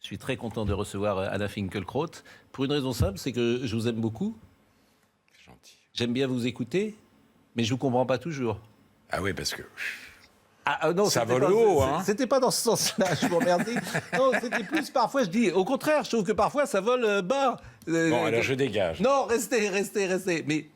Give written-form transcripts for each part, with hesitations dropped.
Je suis très content de recevoir Anna Finkielkraut. Pour une raison simple, c'est que je vous aime beaucoup. C'est gentil. J'aime bien vous écouter, mais je ne vous comprends pas toujours. Ah oui, parce que... Non, ça vole haut, hein. C'était pas dans ce sens-là, je vous remercie. Non, c'était plus parfois, je dis, au contraire, je trouve que parfois ça vole bas. Bon, alors je dégage. Non, restez.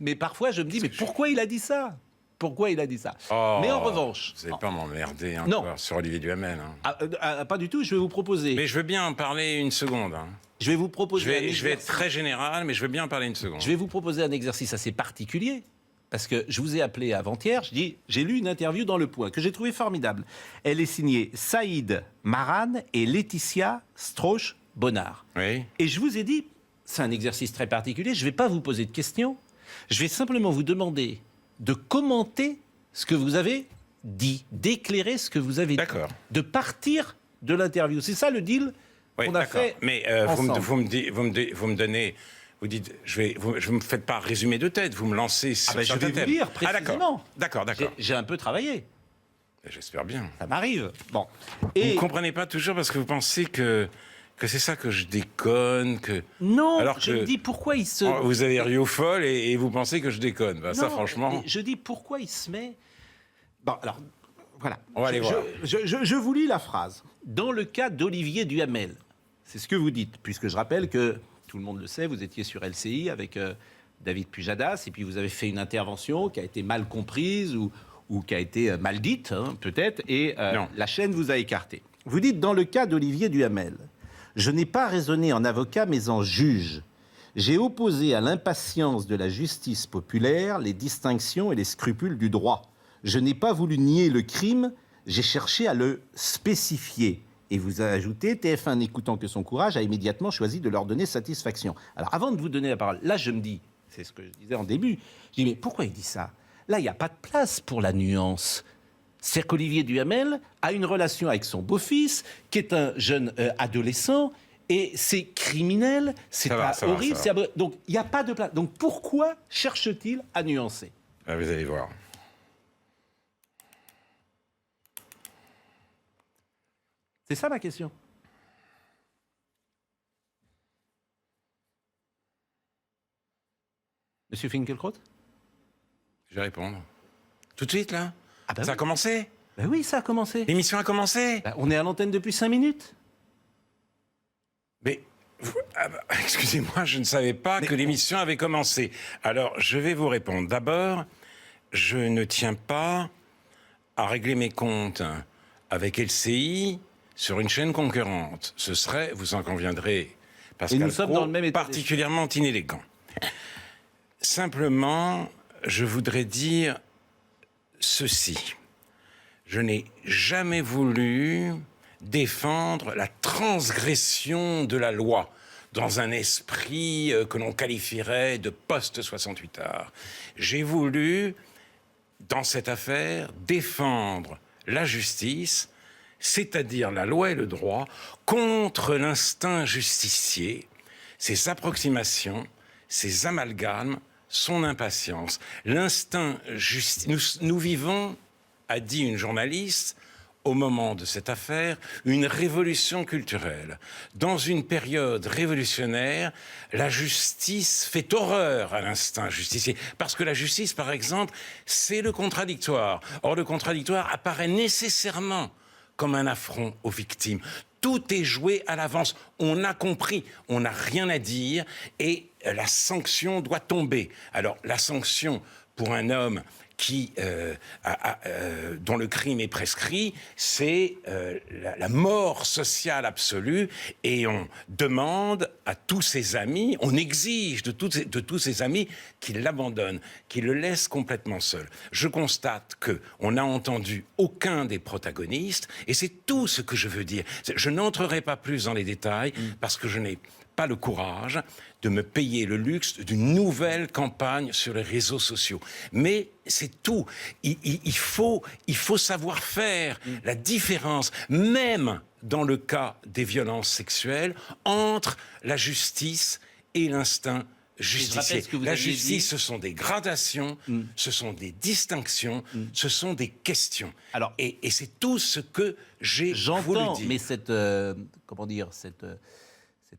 Mais parfois je me dis, mais pourquoi il a dit ça? Pourquoi il a dit ça? Oh, mais en revanche... Vous n'allez pas m'emmerder encore sur Olivier Duhamel. Hein. Pas du tout, je vais vous proposer... Mais je veux bien en parler une seconde. Hein. Je vais vous proposer... Je vais être très général, mais je veux bien en parler une seconde. Je vais vous proposer un exercice assez particulier. Parce que je vous ai appelé avant-hier, je dis, j'ai lu une interview dans Le Point que j'ai trouvée formidable. Elle est signée Saïd Maran et Laetitia Strauch-Bonnard. Oui. Et je vous ai dit, c'est un exercice très particulier, je ne vais pas vous poser de questions, je vais simplement vous demander de commenter ce que vous avez dit, d'éclairer ce que vous avez dit. D'accord. De partir de l'interview. C'est ça le deal qu'on a fait. Mais ensemble. vous me donnez... Vous dites, je me faites pas résumer de tête, vous me lancez sur je vais vous lire précisément. D'accord. J'ai un peu travaillé. J'espère bien. Ça m'arrive. Bon. Vous ne comprenez pas toujours parce que vous pensez que c'est ça que je déconne, que... Non, alors je me dis pourquoi il se... Vous avez Rio folle et vous pensez que je déconne. Bah, ça, franchement... Je dis pourquoi il se met... Bon, alors, voilà. On va aller voir. Je vous lis la phrase. Dans le cas d'Olivier Duhamel, c'est ce que vous dites, puisque je rappelle que... Tout le monde le sait, vous étiez sur LCI avec David Pujadas, et puis vous avez fait une intervention qui a été mal comprise ou qui a été mal dite, hein, peut-être, et la chaîne vous a écarté. Vous dites, dans le cas d'Olivier Duhamel, je n'ai pas raisonné en avocat, mais en juge. J'ai opposé à l'impatience de la justice populaire les distinctions et les scrupules du droit. Je n'ai pas voulu nier le crime, j'ai cherché à le spécifier. Et vous avez ajouté, TF1, n'écoutant que son courage, a immédiatement choisi de leur donner satisfaction. Alors, avant de vous donner la parole, là, je me dis, c'est ce que je disais en début, je dis, mais pourquoi il dit ça? Là, il n'y a pas de place pour la nuance. C'est qu'Olivier Duhamel a une relation avec son beau-fils, qui est un jeune adolescent, et c'est criminel, c'est horrible. Donc, il n'y a pas de place. Donc, pourquoi cherche-t-il à nuancer? Vous allez voir. C'est ça ma question. Monsieur Finkielkraut? Je vais répondre. Tout de suite, là? Ça oui. a commencé? Ben oui, ça a commencé. L'émission a commencé? Ben, on est à l'antenne depuis 5 minutes. Mais, excusez-moi, je ne savais pas que l'émission avait commencé. Alors, je vais vous répondre. D'abord, je ne tiens pas à régler mes comptes avec LCI sur une chaîne concurrente. Ce serait, vous en conviendrez, Pascal nous sommes dans le même état particulièrement inélégant. Simplement, je voudrais dire ceci. Je n'ai jamais voulu défendre la transgression de la loi dans un esprit que l'on qualifierait de post-68ard. J'ai voulu, dans cette affaire, défendre la justice, c'est-à-dire la loi et le droit, contre l'instinct justicier, ses approximations, ses amalgames, son impatience. L'instinct justicier... Nous vivons, a dit une journaliste, au moment de cette affaire, une révolution culturelle. Dans une période révolutionnaire, la justice fait horreur à l'instinct justicier. Parce que la justice, par exemple, c'est le contradictoire. Or, le contradictoire apparaît nécessairement comme un affront aux victimes. Tout est joué à l'avance. On a compris, on n'a rien à dire et la sanction doit tomber. Alors, la sanction pour un homme dont le crime est prescrit, c'est la mort sociale absolue, et on demande à tous ses amis, on exige de tous ses amis qu'ils l'abandonnent, qu'ils le laissent complètement seul. Je constate qu'on n'a entendu aucun des protagonistes, et c'est tout ce que je veux dire. Je n'entrerai pas plus dans les détails, parce que je n'ai pas le courage de me payer le luxe d'une nouvelle campagne sur les réseaux sociaux. Mais c'est tout. Il faut savoir faire la différence, même dans le cas des violences sexuelles, entre la justice et l'instinct justifier. La justice, ce sont des gradations, ce sont des distinctions, ce sont des questions. Alors, et c'est tout ce que j'ai voulu j'entends, dire. mais cette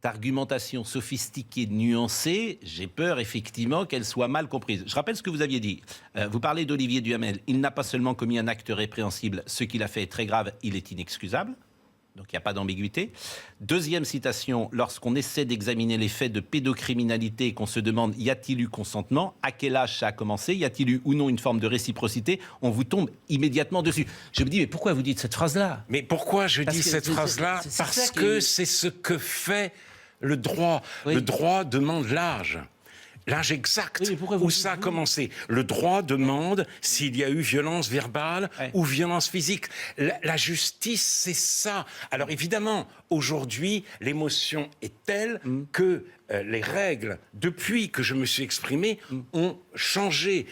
argumentation sophistiquée, nuancée, j'ai peur effectivement qu'elle soit mal comprise. Je rappelle ce que vous aviez dit. Vous parlez d'Olivier Duhamel. Il n'a pas seulement commis un acte répréhensible, ce qu'il a fait est très grave, il est inexcusable. Donc il n'y a pas d'ambiguïté. Deuxième citation, lorsqu'on essaie d'examiner les faits de pédocriminalité et qu'on se demande y a-t-il eu consentement, à quel âge ça a commencé, y a-t-il eu ou non une forme de réciprocité, on vous tombe immédiatement dessus. Je me dis, mais pourquoi vous dites cette phrase-là ? Mais pourquoi je dis cette phrase-là ? Parce que c'est ce que fait le droit. Oui. Le droit demande l'âge. L'âge exact, où ça a commencé. Le droit demande s'il y a eu violence verbale ou violence physique. La justice, c'est ça. Alors évidemment, aujourd'hui, l'émotion est telle que les règles, depuis que je me suis exprimé, ont changé.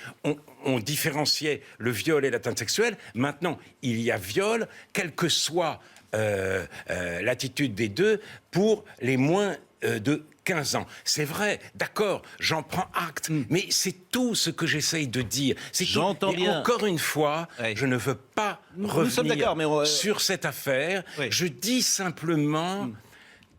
On différenciait le viol et l'atteinte sexuelle. Maintenant, il y a viol, quelle que soit l'attitude des deux, pour les moins de 15 ans. C'est vrai, d'accord, j'en prends acte, mais c'est tout ce que j'essaye de dire. J'entends bien. Encore une fois, je ne veux pas revenir sur cette affaire. Je dis simplement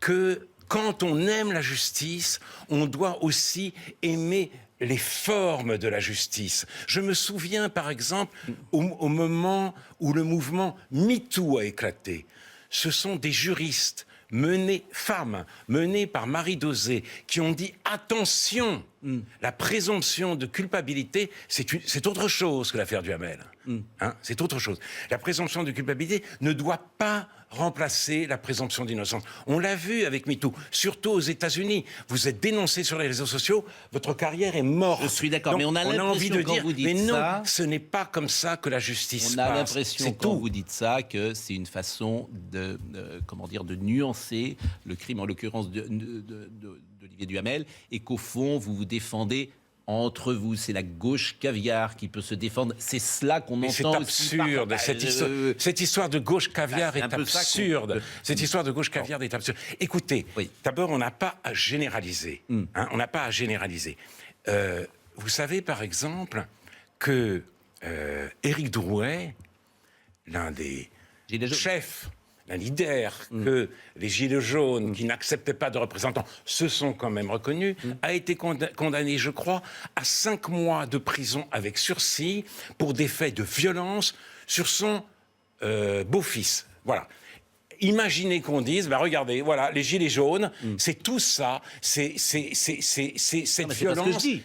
que quand on aime la justice, on doit aussi aimer les formes de la justice. Je me souviens, par exemple, au moment où le mouvement MeToo a éclaté, ce sont des juristes femmes menées par Marie Dosé, qui ont dit attention, la présomption de culpabilité, c'est autre chose que l'affaire Duhamel. Hein, c'est autre chose. La présomption de culpabilité ne doit pas remplacer la présomption d'innocence. On l'a vu avec MeToo, surtout aux États-Unis. Vous êtes dénoncé sur les réseaux sociaux, votre carrière est morte. Je suis d'accord, mais on a envie de dire, vous dites mais non, ça, ce n'est pas comme ça que la justice passe. On a l'impression, quand vous dites ça, que c'est une façon de nuancer le crime, en l'occurrence d'Olivier Duhamel, et qu'au fond, vous vous défendez entre vous. C'est la gauche caviar qui peut se défendre. C'est cela qu'on entend aussi. C'est absurde. Cette histoire de gauche caviar est absurde. Cette histoire de gauche caviar est absurde. Écoutez, d'abord, on n'a pas à généraliser. Hein, on n'a pas à généraliser. Vous savez, par exemple, que Éric Drouet, l'un des chefs, un leader que les Gilets jaunes, qui n'acceptaient pas de représentants, se sont quand même reconnus, a été condamné, je crois, à 5 mois de prison avec sursis pour des faits de violence sur son beau-fils. Voilà. Imaginez qu'on dise, regardez, voilà, les Gilets jaunes, c'est tout ça, c'est cette violence. Pas ce que je dis.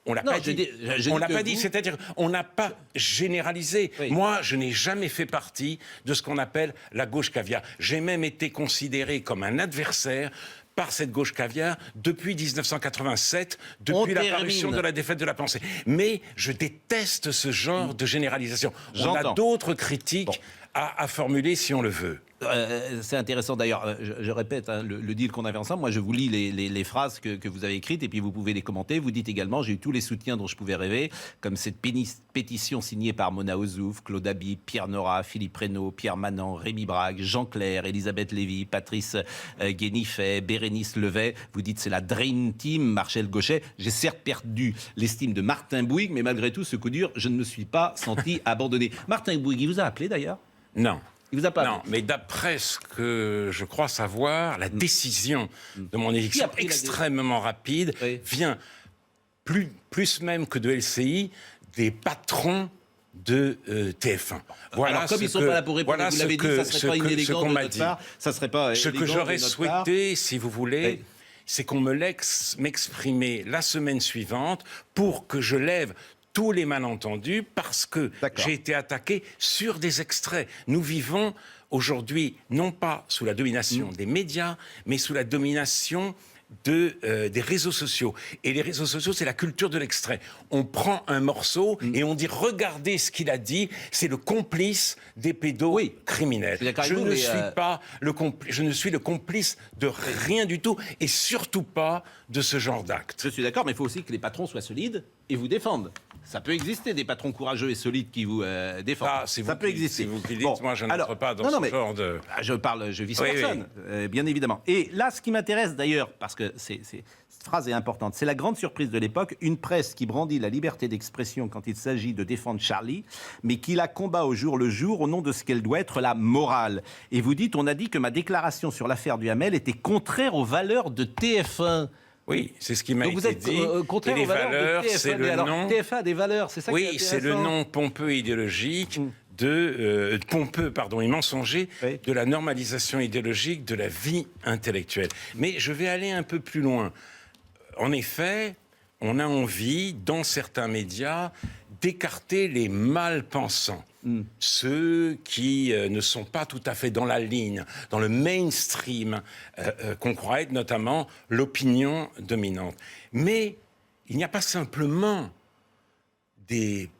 On l'a pas dit. On l'a pas dit. C'est-à-dire, on n'a pas généralisé. Moi, je n'ai jamais fait partie de ce qu'on appelle la gauche caviar. J'ai même été considéré comme un adversaire par cette gauche caviar depuis 1987, depuis l'apparition de la défaite de la pensée. Mais je déteste ce genre de généralisation. On a d'autres critiques à formuler si on le veut. C'est intéressant d'ailleurs, je répète, hein, le deal qu'on avait ensemble, moi je vous lis les phrases que vous avez écrites et puis vous pouvez les commenter. Vous dites également, j'ai eu tous les soutiens dont je pouvais rêver, comme cette pétition signée par Mona Ozouf, Claude Habib, Pierre Nora, Philippe Reynaud, Pierre Manant, Rémi Brague, Jean Clair, Elisabeth Lévy, Patrice Guénifet, Bérénice Levet. Vous dites c'est la Dream Team, Marcel Gauchet. J'ai certes perdu l'estime de Martin Bouygues, mais malgré tout, ce coup dur, je ne me suis pas senti abandonné. Martin Bouygues, il vous a appelé d'ailleurs ? Non. Il vous a pas non, mais d'après ce que je crois savoir, la décision de mon élection extrêmement rapide vient plus même que de LCI, des patrons de TF1. Voilà. Alors, comme ils ne sont pas là pour répondre, vous l'avez dit, ça ne serait pas inélégant de notre part. Ça serait pas ce que j'aurais souhaité, si vous voulez, c'est qu'on me laisse m'exprimer la semaine suivante pour que je lève tous les malentendus, parce que j'ai été attaqué sur des extraits. Nous vivons aujourd'hui, non pas sous la domination des médias, mais sous la domination des réseaux sociaux. Et les réseaux sociaux, c'est la culture de l'extrait. On prend un morceau et on dit, regardez ce qu'il a dit, c'est le complice des pédocriminels. Je ne suis le complice de rien du tout, et surtout pas de ce genre d'acte. Je suis d'accord, mais il faut aussi que les patrons soient solides et vous défendent. Ça peut exister, des patrons courageux et solides qui vous défendent. Ah, c'est ça vous peut qui, exister. c'est vous qui dites, moi je n'entre pas dans ce genre de... Je vise Oui, personne, bien évidemment. Et là, ce qui m'intéresse d'ailleurs, parce que cette phrase est importante, c'est la grande surprise de l'époque, une presse qui brandit la liberté d'expression quand il s'agit de défendre Charlie, mais qui la combat au jour le jour au nom de ce qu'elle doit être la morale. Et vous dites, on a dit que ma déclaration sur l'affaire du Hamel était contraire aux valeurs de TF1. Oui, c'est ce qui m'a Donc vous été êtes dit. contraire Et les aux valeurs valeurs, de TF1. c'est le Alors, nom... TF1 a des valeurs, c'est ça qui est Oui, c'est le intéressant. nom pompeux et idéologique et mensonger Oui. de la normalisation idéologique de la vie intellectuelle. Mais je vais aller un peu plus loin. En effet, on a envie, dans certains médias, d'écarter les mal-pensants. Ceux qui ne sont pas tout à fait dans la ligne, dans le mainstream, qu'on croit être notamment l'opinion dominante. Mais il n'y a pas simplement des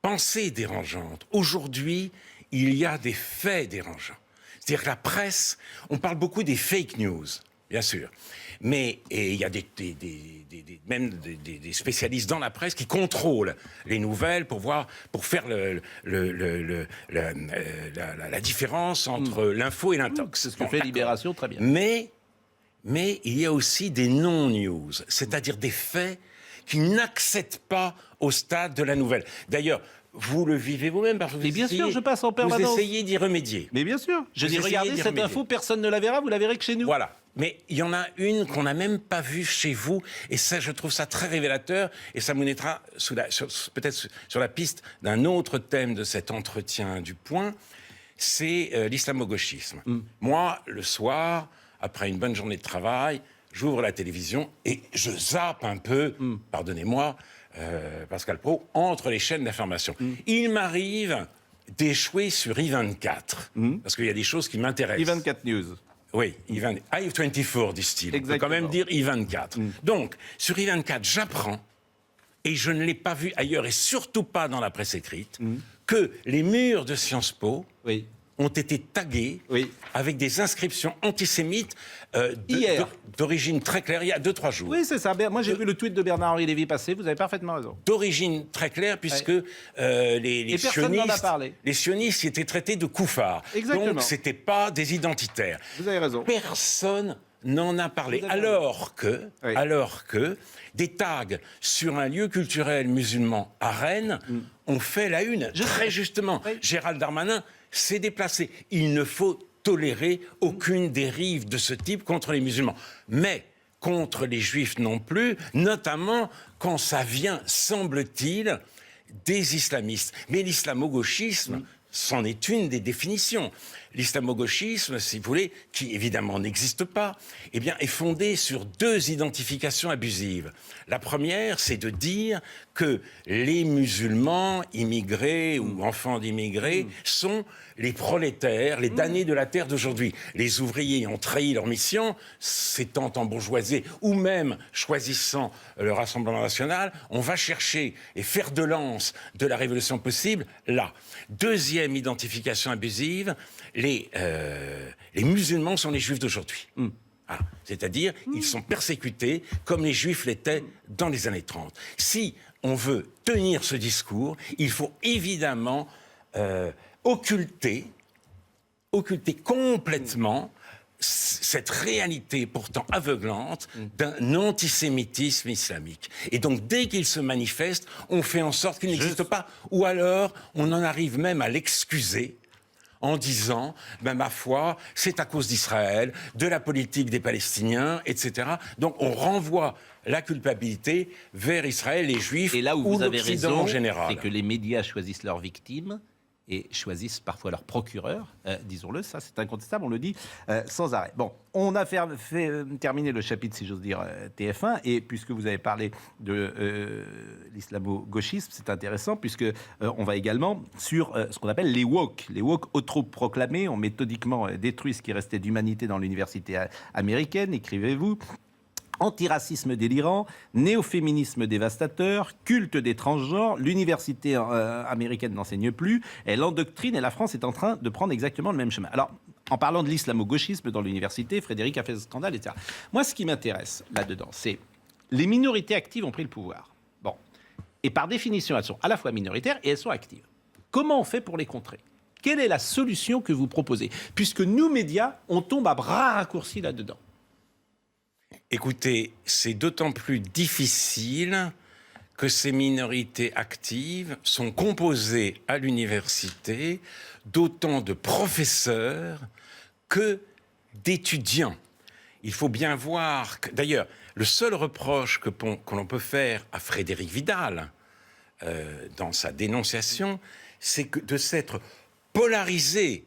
pensées dérangeantes. Aujourd'hui, il y a des faits dérangeants. C'est-à-dire que la presse, on parle beaucoup des fake news, bien sûr. Mais et il y a même des spécialistes dans la presse qui contrôlent les nouvelles pour faire la différence entre l'info et l'intox. C'est ce que fait Libération, très bien. Mais il y a aussi des non-news, c'est-à-dire des faits qui n'accèdent pas au stade de la nouvelle. D'ailleurs, vous le vivez vous-même parce que Mais bien sûr, je passe en permanence. Vous essayez d'y remédier. Mais bien sûr. Je dis, Vous regardez, essayez d'y cette remédier. info, personne ne la verra, vous la verrez que chez nous. Voilà. Mais il y en a une qu'on n'a même pas vue chez vous, et ça, je trouve ça très révélateur, et ça me mettra peut-être sur la piste d'un autre thème de cet entretien du Point, c'est l'islamo-gauchisme. Moi, le soir, après une bonne journée de travail, j'ouvre la télévision et je zappe un peu, pardonnez-moi, Pascal Praud, entre les chaînes d'information. Il m'arrive d'échouer sur I24, parce qu'il y a des choses qui m'intéressent. I24 News. Oui, I24, disent-ils. On peut quand même dire I24. Donc, sur I24, j'apprends, et je ne l'ai pas vu ailleurs, et surtout pas dans la presse écrite, que les murs de Sciences Po Oui. ont été tagués avec des inscriptions antisémites Hier. d'origine très claire, il y a 2-3 jours. Oui, c'est ça. Moi, j'ai vu le tweet de Bernard-Henri Lévy passer, vous avez parfaitement raison. D'origine très claire, puisque Et personne n'en a parlé. les sionistes y étaient traités de koufars. Exactement. Donc, ce n'étaient pas des identitaires. Vous avez raison. Personne n'en a parlé. Vous avez Alors que des tags sur un lieu culturel musulman à Rennes ont fait la une. Très justement. Oui. Gérald Darmanin s'est déplacé. Il ne faut tolérer aucune dérive de ce type contre les musulmans. Mais contre les juifs non plus, notamment quand ça vient, semble-t-il, des islamistes. Mais l'islamo-gauchisme, c'en est une des définitions. L'islamo-gauchisme, si vous voulez, qui évidemment n'existe pas, eh bien, est fondé sur 2 identifications abusives. La première, c'est de dire que les musulmans immigrés ou enfants d'immigrés sont les prolétaires, les damnés de la terre d'aujourd'hui. Les ouvriers ont trahi leur mission, s'étant embourgeoisés ou même choisissant le Rassemblement national, on va chercher et faire de lance de la révolution possible là. Deuxième identification abusive, les musulmans sont les juifs d'aujourd'hui. Ah, c'est-à-dire, ils sont persécutés comme les juifs l'étaient dans les années 30. Si on veut tenir ce discours, il faut évidemment occulter complètement cette réalité pourtant aveuglante d'un antisémitisme islamique. Et donc, dès qu'il se manifeste, on fait en sorte qu'il n'existe pas. Ou alors, on en arrive même à l'excuser en disant, ma foi, c'est à cause d'Israël, de la politique des Palestiniens, etc. Donc on renvoie la culpabilité vers Israël, les Juifs, Et là où ou vous avez l'Occident raison, en général. c'est que les médias choisissent leurs victimes et choisissent parfois leurs procureurs, disons-le, ça c'est incontestable, on le dit sans arrêt. Bon, on a terminé le chapitre, si j'ose dire, TF1, et puisque vous avez parlé de l'islamo-gauchisme, c'est intéressant, puisque on va également sur ce qu'on appelle les woke autoproclamés, ont méthodiquement détruit ce qui restait d'humanité dans l'université américaine, écrivez-vous. Antiracisme délirant, néo-féminisme dévastateur, culte des transgenres, l'université américaine n'enseigne plus, elle endoctrine et la France est en train de prendre exactement le même chemin. Alors, en parlant de l'islamo-gauchisme dans l'université, Frédéric a fait ce scandale, etc. Moi, ce qui m'intéresse là-dedans, c'est les minorités actives ont pris le pouvoir. Bon, Et par définition, elles sont à la fois minoritaires et elles sont actives. Comment on fait pour les contrer ? Quelle est la solution que vous proposez ? Puisque nous, médias, on tombe à bras raccourcis là-dedans. Écoutez, c'est d'autant plus difficile que ces minorités actives sont composées à l'université d'autant de professeurs que d'étudiants. Il faut bien voir que, d'ailleurs, le seul reproche que l'on peut faire à Frédérique Vidal, dans sa dénonciation, c'est de s'être polarisé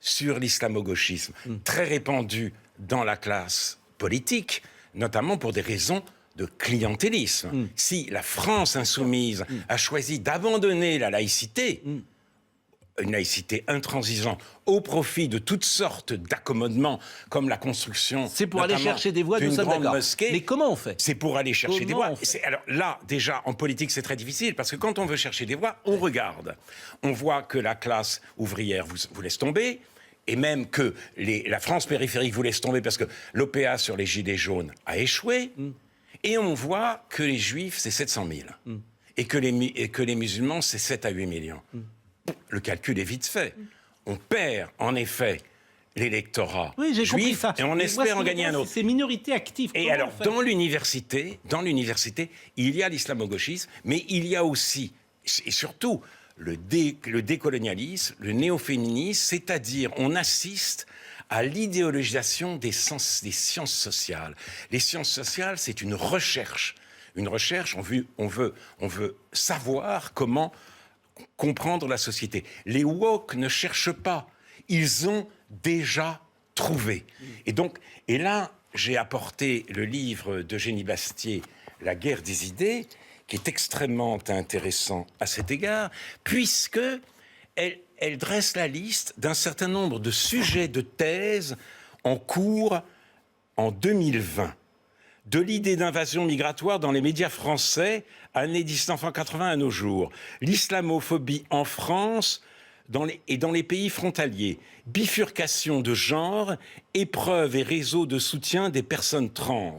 sur l'islamo-gauchisme, très répandu dans la classe politique, notamment pour des raisons de clientélisme. Si la France insoumise a choisi d'abandonner la laïcité, une laïcité intransigeante, au profit de toutes sortes d'accommodements, comme la construction... C'est pour aller chercher des voix, nous sommes d'accord. Mais comment on fait ? C'est pour aller chercher des voix. Alors là, déjà, en politique, c'est très difficile, parce que quand on veut chercher des voix, on regarde. On voit que la classe ouvrière vous laisse tomber, et même que la France périphérique vous laisse tomber, parce que l'OPA sur les Gilets jaunes a échoué, et on voit que les Juifs, c'est 700 000, et que les musulmans, c'est 7 à 8 millions. Le calcul est vite fait. On perd, en effet, l'électorat juif et on espère en gagner un autre. C'est minorités actives. Et alors, dans l'université, il y a l'islamo-gauchisme, mais il y a aussi, et surtout, le décolonialisme, le néo-féminisme, c'est-à-dire on assiste à l'idéologisation des sciences sociales. Les sciences sociales, c'est une recherche. On veut savoir comment comprendre la société. Les woke ne cherchent pas. Ils ont déjà trouvé. Et là, j'ai apporté le livre d'Eugénie Bastier, La guerre des idées, qui est extrêmement intéressant à cet égard, puisque elle dresse la liste d'un certain nombre de sujets de thèse en cours en 2020. De l'idée d'invasion migratoire dans les médias français, années 1980 à nos jours. L'islamophobie en France et dans les pays frontaliers. Bifurcation de genre, épreuves et réseaux de soutien des personnes trans.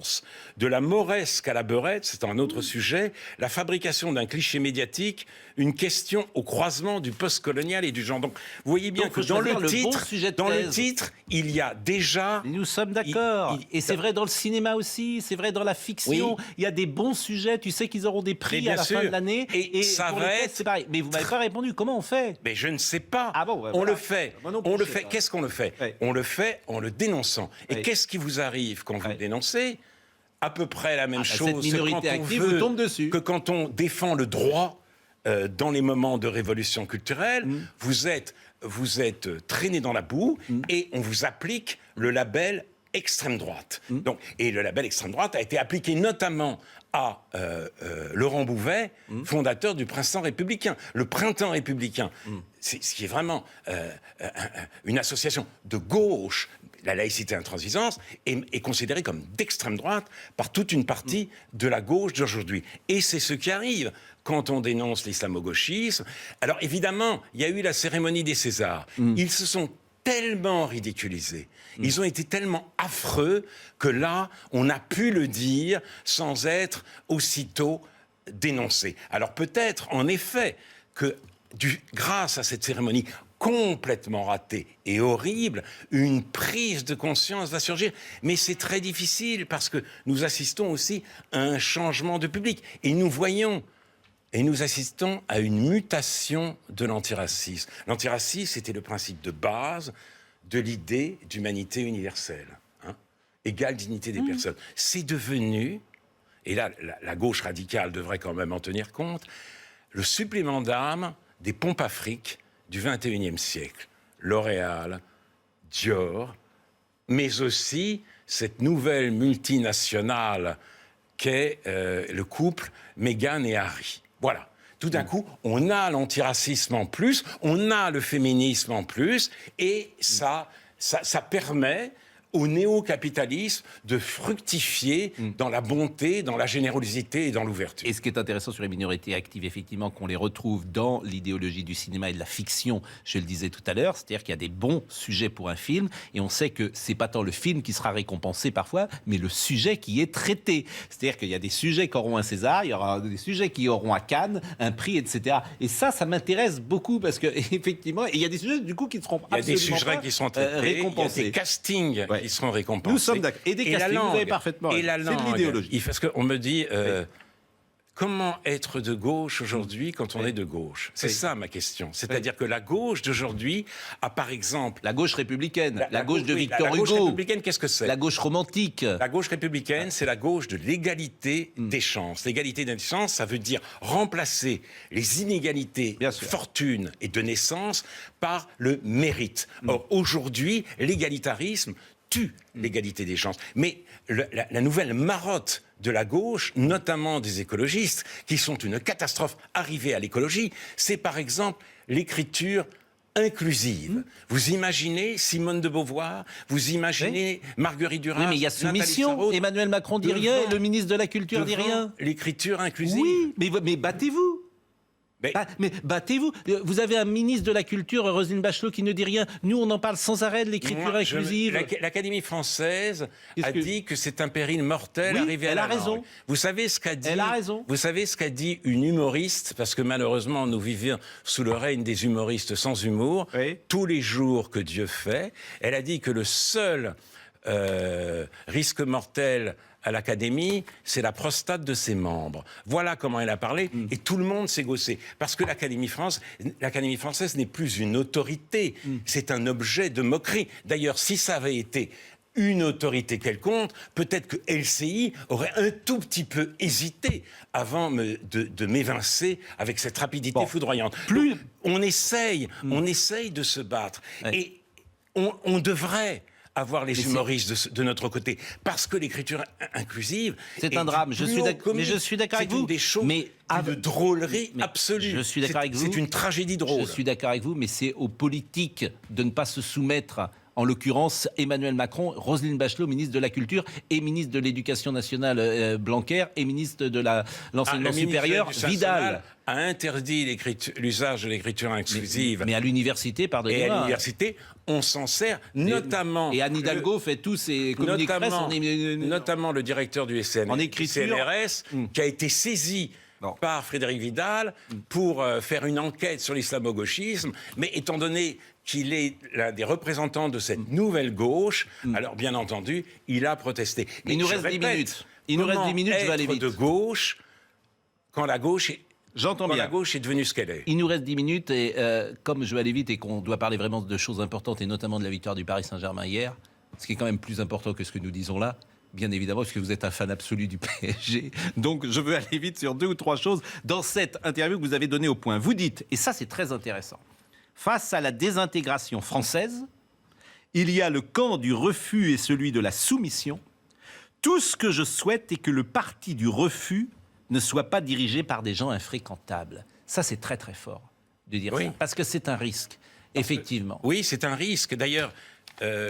De la mauresque à la beurette, c'est un autre sujet. La fabrication d'un cliché médiatique, une question au croisement du postcolonial et du genre. Donc, vous voyez bien que dans le titre, il y a déjà... Nous sommes d'accord. Et c'est vrai dans le cinéma aussi, c'est vrai dans la fiction. Oui. Il y a des bons sujets, tu sais qu'ils auront des prix à la fin de l'année. Et ça va être... C'est pareil. Mais vous m'avez pas répondu, comment on fait ? Mais je ne sais pas. Ah bon, on le fait. On le fait. Qu'est-ce qu'on le fait ? Oui. On le fait en le dénonçant. Et oui. Qu'est-ce qui vous arrive quand vous dénoncez ? À peu près la même chose. Cette minorité active vous tombe dessus. Que quand on défend le droit dans les moments de révolution culturelle, vous êtes traîné dans la boue et on vous applique le label extrême droite. Et le label extrême droite a été appliqué notamment à Laurent Bouvet, fondateur du Printemps républicain. Le Printemps républicain, c'est ce qui est vraiment une association de gauche. La laïcité intransigeance est considérée comme d'extrême droite par toute une partie de la gauche d'aujourd'hui. Et c'est ce qui arrive quand on dénonce l'islamo-gauchisme. Alors évidemment, il y a eu la cérémonie des Césars. Ils se sont tellement ridiculisés, ils ont été tellement affreux que là, on a pu le dire sans être aussitôt dénoncé. Alors peut-être, en effet, que grâce à cette cérémonie complètement ratée et horrible, une prise de conscience va surgir. Mais c'est très difficile parce que nous assistons aussi à un changement de public. Et nous assistons à une mutation de l'antiracisme. L'antiracisme, c'était le principe de base de l'idée d'humanité universelle. Égale dignité des personnes. C'est devenu, et là, la gauche radicale devrait quand même en tenir compte, le supplément d'âme des pompes afriques du XXIe siècle. L'Oréal, Dior, mais aussi cette nouvelle multinationale qu'est le couple Meghan et Harry. Voilà. Tout d'un coup, on a l'antiracisme en plus, on a le féminisme en plus, et ça permet au néo-capitalisme de fructifier dans la bonté, dans la générosité et dans l'ouverture. Et ce qui est intéressant sur les minorités actives, effectivement, qu'on les retrouve dans l'idéologie du cinéma et de la fiction, je le disais tout à l'heure, c'est-à-dire qu'il y a des bons sujets pour un film, et on sait que c'est pas tant le film qui sera récompensé parfois, mais le sujet qui est traité. C'est-à-dire qu'il y a des sujets qui auront un César, il y aura des sujets qui auront à Cannes, un prix, etc. Et ça m'intéresse beaucoup, parce que effectivement, il y a des sujets, du coup, qui ne seront il y a des absolument sujets pas qui sont traités, récompensés. il y a des castings qui seront récompensés. Nous sommes d'accord. Et des castings, vous avez parfaitement raison. Et la C'est langue. de l'idéologie. Parce qu'on me dit, comment être de gauche aujourd'hui quand on est de gauche? C'est ça ma question. C'est-à-dire que la gauche d'aujourd'hui a par exemple... La gauche républicaine, la gauche de Victor La gauche Hugo. républicaine, qu'est-ce que c'est? La gauche romantique. La gauche républicaine, c'est la gauche de l'égalité des chances. L'égalité des chances, ça veut dire remplacer les inégalités de fortune et de naissance par le mérite. Or, aujourd'hui, l'égalitarisme tue l'égalité des chances. Mais la nouvelle marotte de la gauche, notamment des écologistes, qui sont une catastrophe arrivée à l'écologie, c'est par exemple l'écriture inclusive. Vous imaginez Simone de Beauvoir, vous imaginez Marguerite Duras, Oui, mais il y a soumission. Emmanuel Macron dit rien, et le ministre de la Culture dit rien. L'écriture inclusive. Oui, mais battez-vous. Mais battez-vous. Vous avez un ministre de la Culture, Roselyne Bachelot, qui ne dit rien. Nous, on en parle sans arrêt de l'écriture inclusive. L'Académie française a dit que c'est un péril mortel arrivé à la langue. Elle a raison. Vous savez ce qu'a dit, elle a raison. Vous savez ce qu'a dit une humoriste, parce que malheureusement, nous vivons sous le règne des humoristes sans humour, tous les jours que Dieu fait. Elle a dit que le seul risque mortel à l'Académie, c'est la prostate de ses membres. Voilà comment elle a parlé, et tout le monde s'est gaussé. Parce que l'Académie française n'est plus une autorité, c'est un objet de moquerie. D'ailleurs, si ça avait été une autorité quelconque, peut-être que LCI aurait un tout petit peu hésité avant de m'évincer avec cette rapidité foudroyante. Donc, on essaye de se battre. Et on devrait avoir les humoristes de notre côté, parce que l'écriture inclusive... C'est un drame, mais je suis d'accord avec vous. C'est une des choses de drôlerie absolue. Je suis d'accord avec vous. C'est une tragédie drôle. Je suis d'accord avec vous, mais c'est aux politiques de ne pas se soumettre. En l'occurrence, Emmanuel Macron, Roselyne Bachelot, ministre de la Culture, et ministre de l'Éducation nationale, Blanquer, et ministre de l'Enseignement supérieur, Vidal. A interdit l'usage de l'écriture inclusive. Mais à l'université, pardonnez-moi. Et à l'université, on s'en sert, notamment... Et Anne Hidalgo fait tous ses communiqués de presse. Notamment le directeur du CNRS, qui a été saisi par Frédéric Vidal pour faire une enquête sur l'islamo-gauchisme, mais étant donné qu'il est l'un des représentants de cette nouvelle gauche, alors bien entendu, il a protesté. Mais il nous reste 10 minutes. Il nous reste 10 minutes, je vais aller vite. De gauche quand la gauche est... J'entends bien. La gauche est devenue ce qu'elle est. Il nous reste 10 minutes et comme je vais aller vite et qu'on doit parler vraiment de choses importantes et notamment de la victoire du Paris Saint-Germain hier, ce qui est quand même plus important que ce que nous disons là, bien évidemment, parce que vous êtes un fan absolu du PSG. Donc je veux aller vite sur 2 ou 3 choses dans cette interview que vous avez donnée au point. Vous dites, et ça c'est très intéressant, face à la désintégration française, il y a le camp du refus et celui de la soumission. Tout ce que je souhaite est que le parti du refus ne soit pas dirigé par des gens infréquentables. Ça, c'est très, très fort de dire ça, parce que c'est un risque, effectivement. Oui, c'est un risque. D'ailleurs,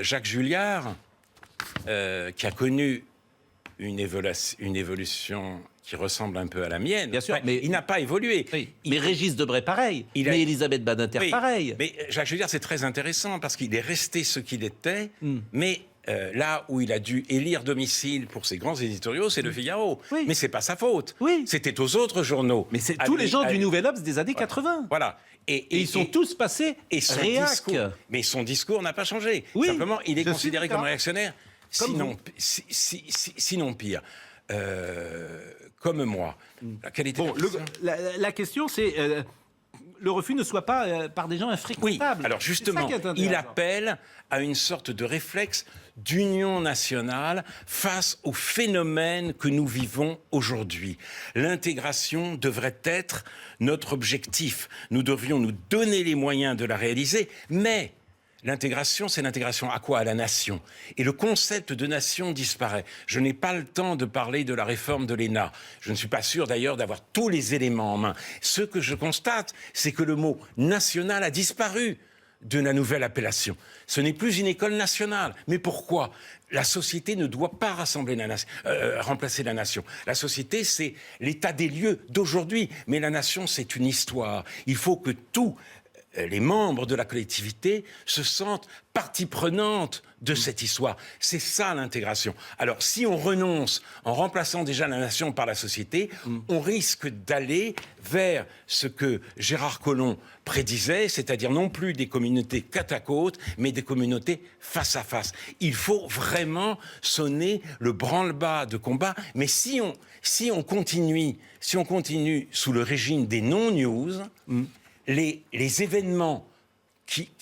Jacques Julliard, qui a connu une évolution qui ressemble un peu à la mienne. Bien sûr, mais il n'a pas évolué. Oui. Mais Régis Debray, pareil. Mais Elisabeth Badinter, pareil. Mais Jacques Julliard, c'est très intéressant, parce qu'il est resté ce qu'il était, mais... là où il a dû élire domicile pour ses grands éditoriaux, c'est Le Figaro. Oui. Mais c'est pas sa faute. Oui. C'était aux autres journaux. Mais c'est tous les gens du Nouvel Obs des années 80. Voilà. Et ils sont tous passés réac. Mais son discours n'a pas changé. Oui. Simplement, il est considéré comme réactionnaire, sinon pire. Comme moi. Quelle était la question, c'est... le refus ne soit pas par des gens infréquentables. Oui, alors justement, il appelle à une sorte de réflexe d'union nationale face au phénomène que nous vivons aujourd'hui. L'intégration devrait être notre objectif. Nous devrions nous donner les moyens de la réaliser, mais... L'intégration, c'est l'intégration à quoi? À la nation. Et le concept de nation disparaît. Je n'ai pas le temps de parler de la réforme de l'ENA. Je ne suis pas sûr d'ailleurs d'avoir tous les éléments en main. Ce que je constate, c'est que le mot national a disparu de la nouvelle appellation. Ce n'est plus une école nationale. Mais pourquoi ? La société ne doit pas remplacer la nation. La société, c'est l'état des lieux d'aujourd'hui. Mais la nation, c'est une histoire. Il faut que tous les membres de la collectivité se sentent partie prenante de cette histoire. C'est ça l'intégration. Alors, si on renonce en remplaçant déjà la nation par la société, on risque d'aller vers ce que Gérard Collomb prédisait, c'est-à-dire non plus des communautés côte à côte, mais des communautés face à face. Il faut vraiment sonner le branle-bas de combat, mais si on continue sous le régime des non-news, les événements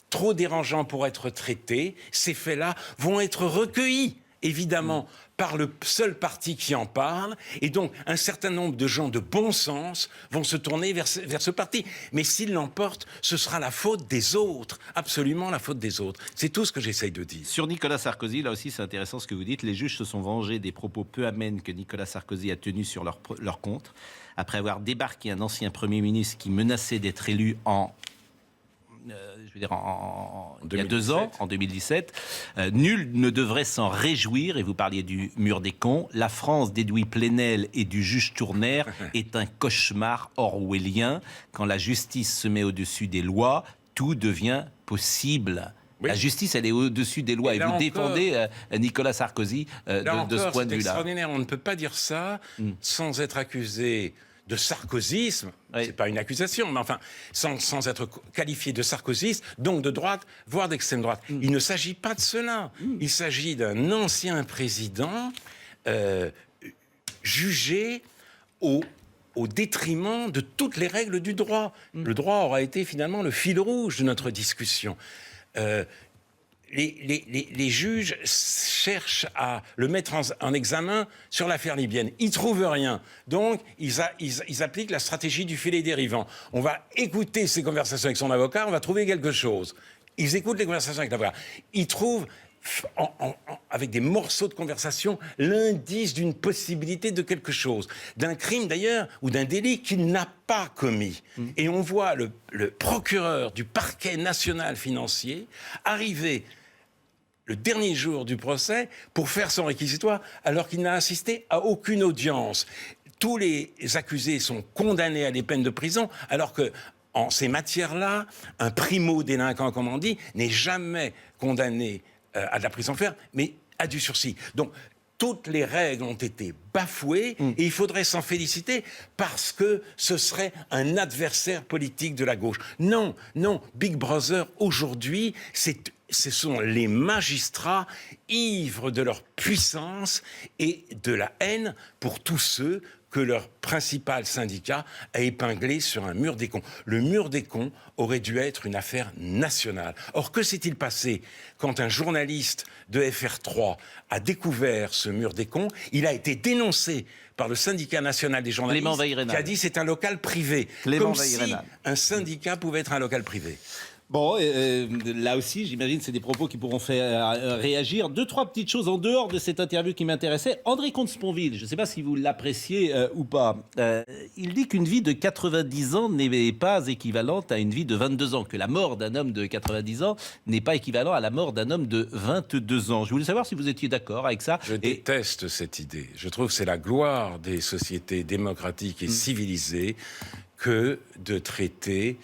trop dérangeants pour être traités, ces faits-là vont être recueillis, évidemment, par le seul parti qui en parle, et donc un certain nombre de gens de bon sens vont se tourner vers ce parti. Mais s'ils l'emportent, ce sera la faute des autres, absolument la faute des autres. C'est tout ce que j'essaye de dire. Sur Nicolas Sarkozy, là aussi c'est intéressant ce que vous dites, les juges se sont vengés des propos peu amènes que Nicolas Sarkozy a tenus sur leur compte, après avoir débarqué un ancien Premier ministre qui menaçait d'être élu il y a 2 ans, en 2017. Nul ne devrait s'en réjouir, et vous parliez du mur des cons. La France d'Edoui Plenel et du juge Tournaire est un cauchemar orwellien. Quand la justice se met au-dessus des lois, tout devient possible. Oui. La justice, elle est au-dessus des lois. Et vous défendez Nicolas Sarkozy de ce point de vue-là. C'est extraordinaire. On ne peut pas dire ça sans être accusé de sarkozysme, c'est pas une accusation, mais enfin, sans être qualifié de sarkozyste, donc de droite, voire d'extrême droite. Il ne s'agit pas de cela. Il s'agit d'un ancien président jugé au détriment de toutes les règles du droit. Le droit aura été finalement le fil rouge de notre discussion. Les juges cherchent à le mettre en examen sur l'affaire libyenne. Ils trouvent rien. Donc, ils appliquent la stratégie du filet dérivant. On va écouter ses conversations avec son avocat, on va trouver quelque chose. Ils écoutent les conversations avec l'avocat. Ils trouvent, avec des morceaux de conversation, l'indice d'une possibilité de quelque chose. D'un crime, d'ailleurs, ou d'un délit qu'il n'a pas commis. Et on voit le procureur du parquet national financier arriver le dernier jour du procès pour faire son réquisitoire alors qu'il n'a assisté à aucune audience. Tous les accusés sont condamnés à des peines de prison alors que en ces matières-là, un primo-délinquant, comme on dit, n'est jamais condamné à de la prison ferme, mais à du sursis. Donc, toutes les règles ont été bafouées et il faudrait s'en féliciter parce que ce serait un adversaire politique de la gauche. Non, Big Brother, aujourd'hui, ce sont les magistrats ivres de leur puissance et de la haine pour tous ceux que leur principal syndicat a épinglé sur un mur des cons. Le mur des cons aurait dû être une affaire nationale. Or, que s'est-il passé quand un journaliste de FR3 a découvert ce mur des cons ? Il a été dénoncé par le syndicat national des journalistes qui a dit c'est un local privé. Comme si un syndicat pouvait être un local privé. Bon, là aussi, j'imagine, c'est des propos qui pourront faire réagir. 2-3 petites choses en dehors de cette interview qui m'intéressait. André Comte-Sponville, je ne sais pas si vous l'appréciez ou pas. Il dit qu'une vie de 90 ans n'est pas équivalente à une vie de 22 ans, que la mort d'un homme de 90 ans n'est pas équivalent à la mort d'un homme de 22 ans. Je voulais savoir si vous étiez d'accord avec ça. Je déteste cette idée. Je trouve que c'est la gloire des sociétés démocratiques et civilisées que de traiter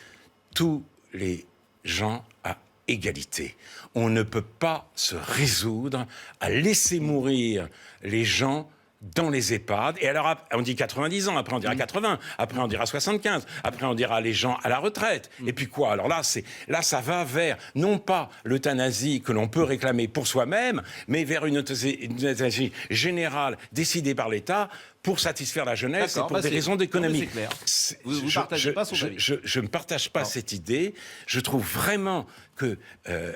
tous les gens à égalité. On ne peut pas se résoudre à laisser mourir les gens dans les EHPAD. Et alors, on dit 90 ans, après on dira 80, après on dira 75, après on dira les gens à la retraite. Et puis quoi ? Alors là, ça va vers, non pas l'euthanasie que l'on peut réclamer pour soi-même, mais vers une euthanasie générale décidée par l'État pour satisfaire la jeunesse et pour des raisons d'économie. Vous ne partagez pas son avis. Je ne partage pas cette idée. Je trouve vraiment que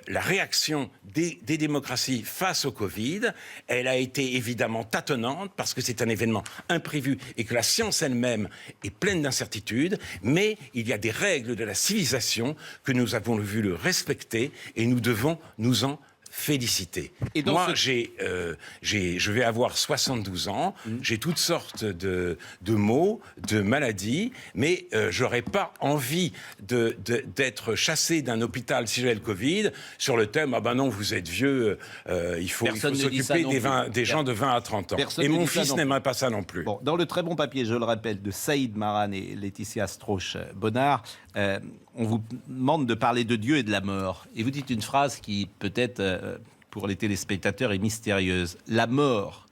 la réaction des démocraties face au Covid, elle a été évidemment tâtonnante parce que c'est un événement imprévu et que la science elle-même est pleine d'incertitudes, mais il y a des règles de la civilisation que nous avons vu le respecter et nous devons nous en féliciter. Et dans Moi, ce- je vais avoir 72 ans, j'ai toutes sortes de maux, de maladies, mais j'aurais pas envie d'être chassé d'un hôpital si j'avais le Covid sur le thème « Ah ben non, vous êtes vieux, il faut Personne ne dit ça s'occuper non plus. des gens de 20 à 30 ans. » Personne Et ne mon dit ça fils non n'aimerait pas ça non plus. Bon, dans le très bon papier, je le rappelle, de Saïd Maran et Laetitia Strauch-Bonnard, on vous demande de parler de Dieu et de la mort. Et vous dites une phrase qui, peut-être, pour les téléspectateurs, est mystérieuse. La mort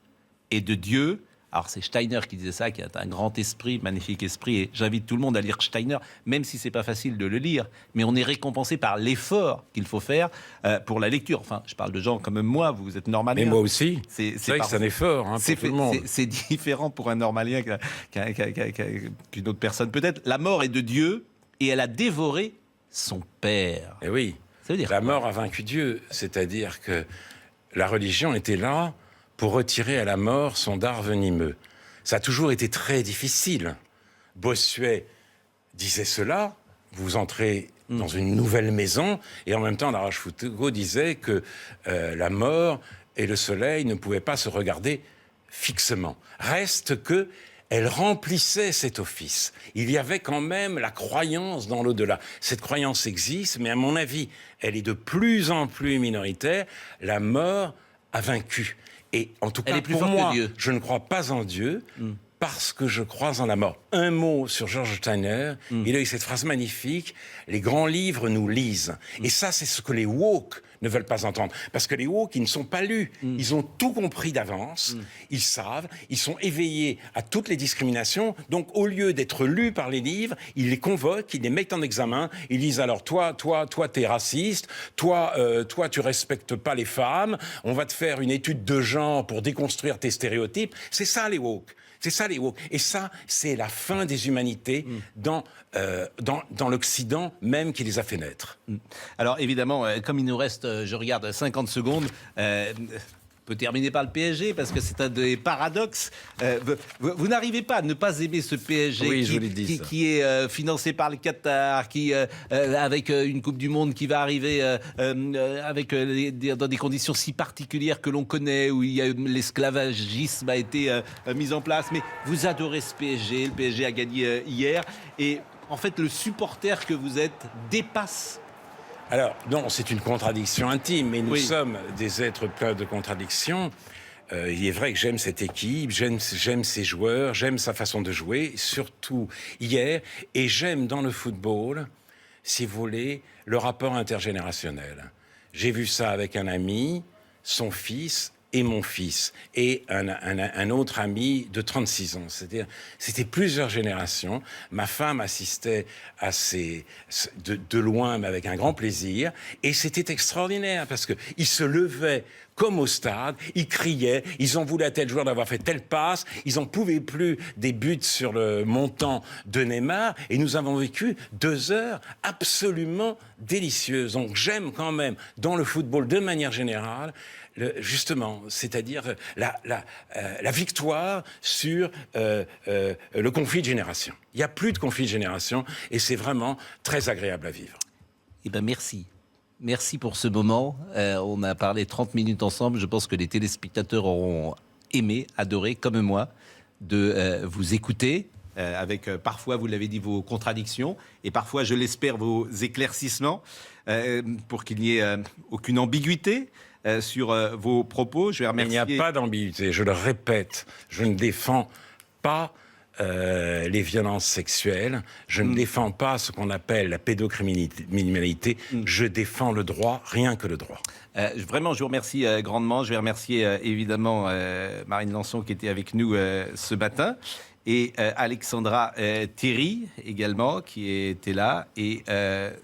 est de Dieu. Alors, c'est Steiner qui disait ça, qui est un grand esprit, magnifique esprit. Et j'invite tout le monde à lire Steiner, même si c'est pas facile de le lire. Mais on est récompensé par l'effort qu'il faut faire pour la lecture. Enfin, je parle de gens comme moi, vous êtes normalien. Mais moi aussi. C'est vrai que c'est un effort pour tout le monde. C'est différent pour un normalien qu'une autre personne peut-être. La mort est de Dieu et elle a dévoré son père. Et oui, Ça veut dire la quoi mort a vaincu Dieu. C'est-à-dire que la religion était là pour retirer à la mort son dard venimeux. Ça a toujours été très difficile. Bossuet disait cela, vous entrez dans une nouvelle maison, et en même temps, la Rochefoucauld disait que la mort et le soleil ne pouvaient pas se regarder fixement. Reste que elle remplissait cet office. Il y avait quand même la croyance dans l'au-delà. Cette croyance existe, mais à mon avis, elle est de plus en plus minoritaire. La mort a vaincu. Et en tout cas, est plus pour forte que moi, Dieu. je ne crois pas en Dieu parce que je crois en la mort. Un mot sur George Steiner. Il a eu cette phrase magnifique. Les grands livres nous lisent. Et ça, c'est ce que les woke ne veulent pas entendre. Parce que les woke, ils ne sont pas lus. Ils ont tout compris d'avance. Ils savent. Ils sont éveillés à toutes les discriminations. Donc, au lieu d'être lus par les livres, ils les convoquent, ils les mettent en examen. Ils disent alors, toi, t'es raciste. Toi, tu respectes pas les femmes. On va te faire une étude de genre pour déconstruire tes stéréotypes. C'est ça, les woke. C'est ça les woke. Et ça, c'est la fin des humanités dans l'Occident même qui les a fait naître. Alors évidemment, comme il nous reste, je regarde, 50 secondes, on peut terminer par le PSG parce que c'est un des paradoxes. Vous n'arrivez pas à ne pas aimer ce PSG Oui, je vous l'ai dit, qui est financé par le Qatar, qui avec une Coupe du Monde qui va arriver dans des conditions si particulières que l'on connaît, où l'esclavagisme a été mis en place. Mais vous adorez ce PSG. Le PSG a gagné hier. Et en fait, le supporter que vous êtes dépasse. Alors, non, c'est une contradiction intime, mais nous Oui. sommes des êtres pleins de contradictions. Il est vrai que j'aime cette équipe, j'aime ses joueurs, j'aime sa façon de jouer, surtout hier, et j'aime dans le football, si vous voulez, le rapport intergénérationnel. J'ai vu ça avec un ami, son fils et mon fils, et un autre ami de 36 ans. C'est-à-dire, c'était plusieurs générations. Ma femme assistait à de loin, mais avec un grand plaisir. Et c'était extraordinaire, parce qu'ils se levaient comme au stade, ils criaient, ils en voulaient à tel joueur d'avoir fait telle passe, ils n'en pouvaient plus des buts sur le montant de Neymar, et nous avons vécu 2 heures absolument délicieuses. Donc j'aime quand même, dans le football de manière générale, justement, c'est-à-dire la victoire sur le conflit de génération. Il n'y a plus de conflit de génération, et c'est vraiment très agréable à vivre. Eh bien, merci. Merci pour ce moment. On a parlé 30 minutes ensemble. Je pense que les téléspectateurs auront aimé, adoré, comme moi, de vous écouter, avec parfois, vous l'avez dit, vos contradictions, et parfois, je l'espère, vos éclaircissements, pour qu'il n'y ait aucune ambiguïté sur vos propos. Je vais Mais il remercier... n'y a pas d'ambiguïté, je le répète, je ne défends pas les violences sexuelles, je ne défends pas ce qu'on appelle la pédocriminalité, je défends le droit, rien que le droit. Vraiment, je vous remercie grandement. Je vais remercier évidemment Marine Lançon qui était avec nous ce matin, et Alexandra Thierry également qui était là, et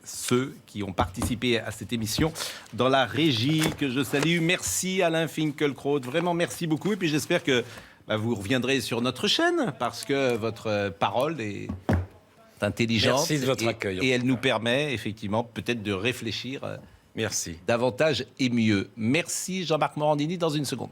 ceux qui ont participé à cette émission dans la régie que je salue. Merci Alain Finkielkraut, vraiment merci beaucoup, et puis j'espère que vous reviendrez sur notre chaîne parce que votre parole est intelligente. Merci de votre accueil. Et elle nous permet effectivement peut-être de réfléchir Merci. davantage et mieux. Merci Jean-Marc Morandini, dans une seconde.